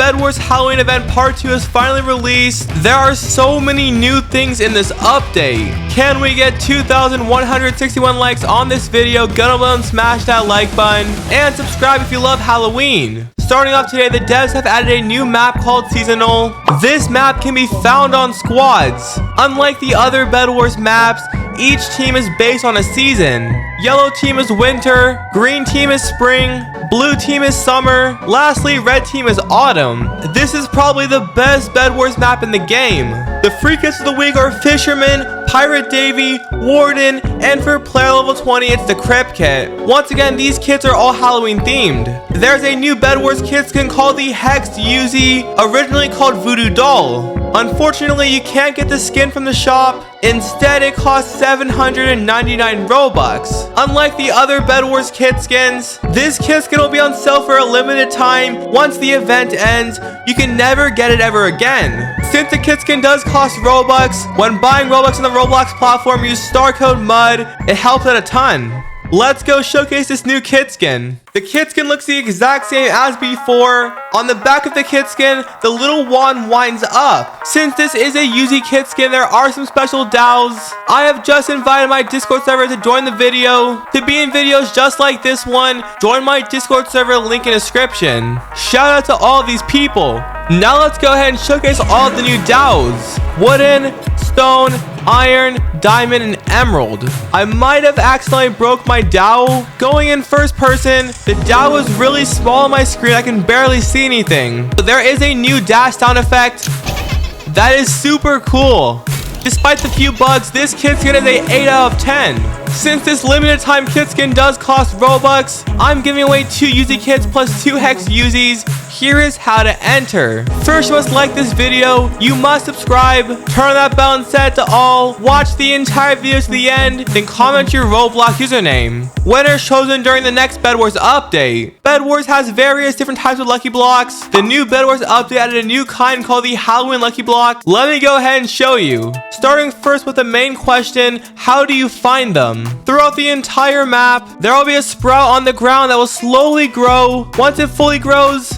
Bedwars Halloween event part 2 is finally released. There are so many new things in this update. Can we get 2,161 likes on this video? Gonna go and smash that like button and subscribe if you love Halloween. Starting off today, the devs have added a new map called Seasonal. This map can be found on squads. Unlike the other Bedwars maps, each team is based on a season. Yellow team is winter, green team is spring, blue team is summer, lastly red team is autumn. This is probably the best Bedwars map in the game. The free kits of the week are Fisherman, Pirate Davy, Warden, and for player level 20 it's the Crypt kit. Once again, these kits are all Halloween themed. There's a new Bedwars kit skin called the HEXED Yuzi, originally called Voodoo Doll. Unfortunately, you can't get the skin from the shop. Instead, it costs 799 Robux. Unlike the other Bedwars kit skins, this kit skin will be on sale for a limited time. Once the event ends, you can never get it ever again. Since the kit skin does cost Robux, when buying Robux on the Roblox platform, use star code MUD. It helps out a ton. Let's go showcase this new kit skin. The kit skin looks the exact same as before. On the back of the kit skin, the little wand winds up. Since this is a Yuzi kit skin, there are some special DAOs. I have just invited my Discord server to join the video. To be in videos just like this one, join my Discord server, link in description. Shout out to all of these people. Now let's go ahead and showcase all of the new DAOs. Wooden, stone, iron, diamond, and emerald. I might have accidentally broke my DAO. Going in first person, the DAO is really small on my screen. I can barely see anything. But there is a new dash sound effect. That is super cool. Despite the few bugs, this kit skin is a 8 out of 10. Since this limited time kit skin does cost Robux, I'm giving away 2 Yuzi kits plus 2 HEXED Yuzis. Here is how to enter. First, you must like this video. You must subscribe, turn that bell and set it to all. Watch the entire video to the end, then comment your Roblox username. Winner chosen during the next Bedwars update. Bedwars has various different types of lucky blocks. The new Bedwars update added a new kind called the Halloween lucky block. Let me go ahead and show you. Starting first with the main question, how do you find them? Throughout the entire map, there will be a sprout on the ground that will slowly grow. Once it fully grows,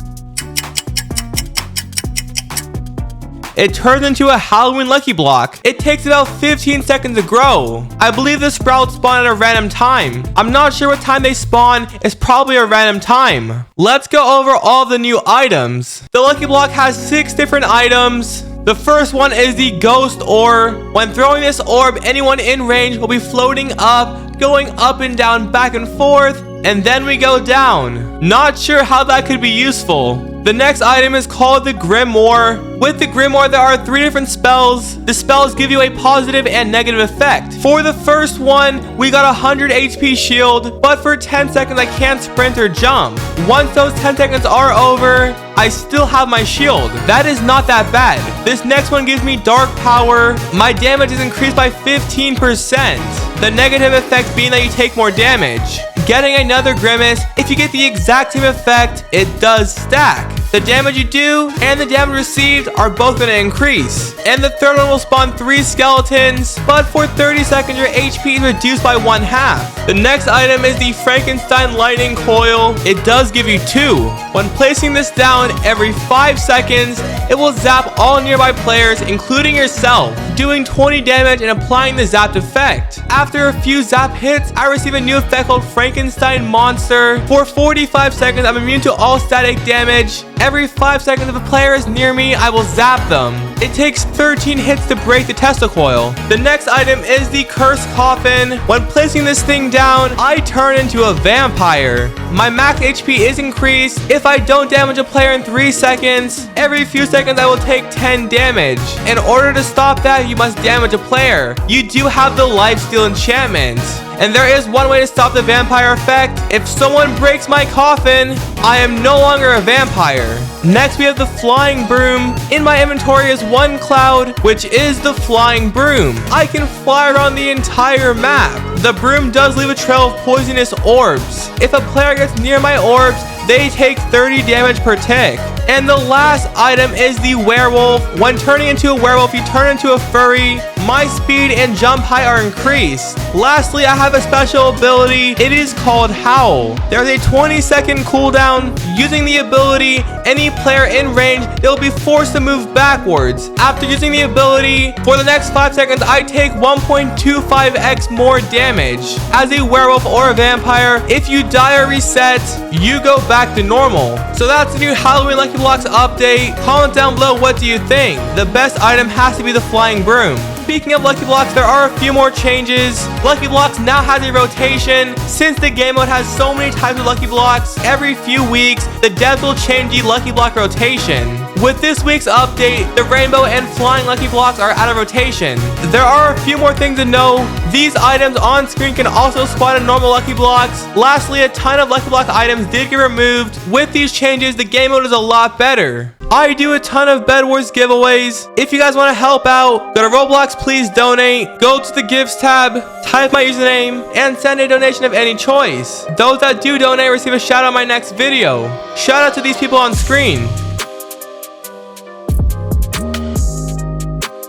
it turns into a Halloween lucky block. It takes about 15 seconds to grow. I believe the sprouts spawn at a random time. I'm not sure what time they spawn. It's probably a random time. Let's go over all the new items. The lucky block has 6 different items. The first one is the ghost orb. When throwing this orb, anyone in range will be floating up, going up and down, back and forth, and then we go down. Not sure how that could be useful. The next item is called the Grimoire. With the Grimoire, there are 3 different spells. The spells give you a positive and negative effect. For the first one, we got 100 HP shield, but for 10 seconds I can't sprint or jump. Once those 10 seconds are over, I still have my shield. That is not that bad. This next one gives me dark power. My damage is increased by 15%. The negative effect being that you take more damage. Getting another grimace, if you get the exact same effect, it does stack. The damage you do and the damage received are both going to increase. And the third one will spawn 3 skeletons, but for 30 seconds your HP is reduced by 1/2. The next item is the Frankenstein lightning coil. It does give you 2. When placing this down every 5 seconds, it will zap all nearby players, including yourself, doing 20 damage and applying the zapped effect. After a few zap hits, I receive a new effect called Frankenstein monster. For 45 seconds, I'm immune to all static damage. Every 5 seconds if a player is near me, I will zap them. It takes 13 hits to break the Tesla coil. The next item is the cursed coffin. When placing this thing down, I turn into a vampire. My max HP is increased. If I don't damage a player in 3 seconds, every few seconds I will take 10 damage. In order to stop that, you must damage a player. You do have the lifesteal enchantment. And there is one way to stop the vampire effect. If someone breaks my coffin, I am no longer a vampire. Next, we have the flying broom. In my inventory is 1 cloud, which is the flying broom. I can fly around the entire map. The broom does leave a trail of poisonous orbs. If a player gets near my orbs, they take 30 damage per tick. And the last item is the werewolf. When turning into a werewolf, you turn into a furry. My speed and jump height are increased. Lastly, I have a special ability. It is called Howl. There's a 20-second cooldown. Using the ability, any player in range, they'll be forced to move backwards. After using the ability, for the next 5 seconds, I take 1.25x more damage. As a werewolf or a vampire, if you die or reset, you go back to normal. So that's the new Halloween Lucky Blocks update. Comment down below, what do you think? The best item has to be the flying broom. Speaking of Lucky Blocks, there are a few more changes. Lucky Blocks now has a rotation. Since the game mode has so many types of Lucky Blocks, every few weeks, the devs will change the Lucky Block rotation. With this week's update, the rainbow and flying Lucky Blocks are out of rotation. There are a few more things to know. These items on screen can also spawn in normal Lucky Blocks. Lastly, a ton of Lucky Block items did get removed. With these changes, the game mode is a lot better. I do a ton of Bedwars giveaways. If you guys want to help out, go to Roblox, please donate. Go to the gifts tab, type my username, and send a donation of any choice. Those that do donate receive a shout out in my next video. Shout out to these people on screen.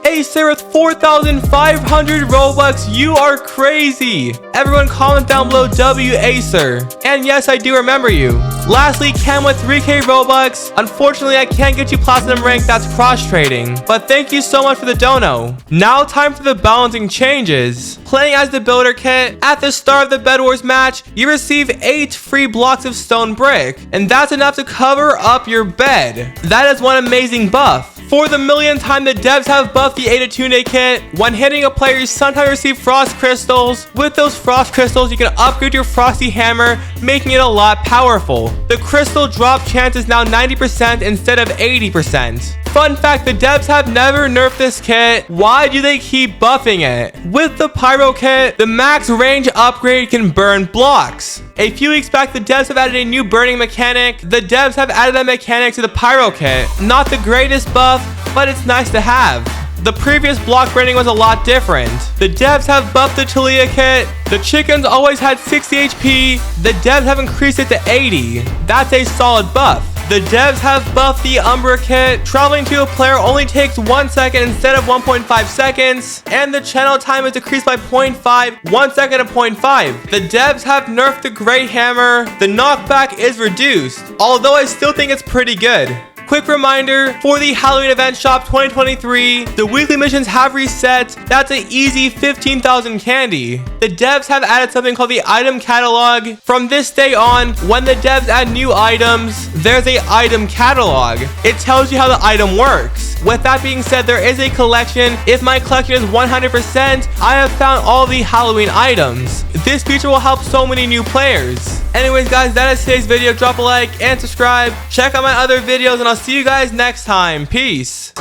Hey sir, with 4,500 Robux, you are crazy. Everyone comment down below WAcer. And yes, I do remember you. Lastly, Cam with 3k Robux. Unfortunately, I can't get you platinum rank, that's cross trading. But thank you so much for the dono. Now time for the balancing changes. Playing as the builder kit, at the start of the Bed Wars match, you receive 8 free blocks of stone brick. And that's enough to cover up your bed. That is one amazing buff. For the millionth time, the devs have buffed the 8 Attuned kit. When hitting a player, you sometimes receive frost crystals. With those frost crystals, you can upgrade your frosty hammer, making it a lot powerful. The crystal drop chance is now 90% instead of 80%. Fun fact, the devs have never nerfed this kit. Why do they keep buffing it? With the pyro kit, the max range upgrade can burn blocks. A few weeks back, the devs have added a new burning mechanic. The devs have added that mechanic to the pyro kit. Not the greatest buff, but it's nice to have. The previous block burning was a lot different. The devs have buffed the Talia kit. The chickens always had 60 HP. The devs have increased it to 80. That's a solid buff. The devs have buffed the Umbra kit. Traveling to a player only takes 1 second instead of 1.5 seconds. And the channel time is decreased by 0.5, 1 second to 0.5. The devs have nerfed the Great Hammer. The knockback is reduced, although I still think it's pretty good. Quick reminder, for the Halloween Event Shop 2023, the weekly missions have reset. That's an easy 15,000 candy. The devs have added something called the item catalog. From this day on, when the devs add new items, there's a item catalog. It tells you how the item works. With that being said, there is a collection. If my collection is 100%, I have found all the Halloween items. This feature will help so many new players. Anyways guys, that is today's video. Drop a like and subscribe. Check out my other videos and I'll see you guys next time. Peace.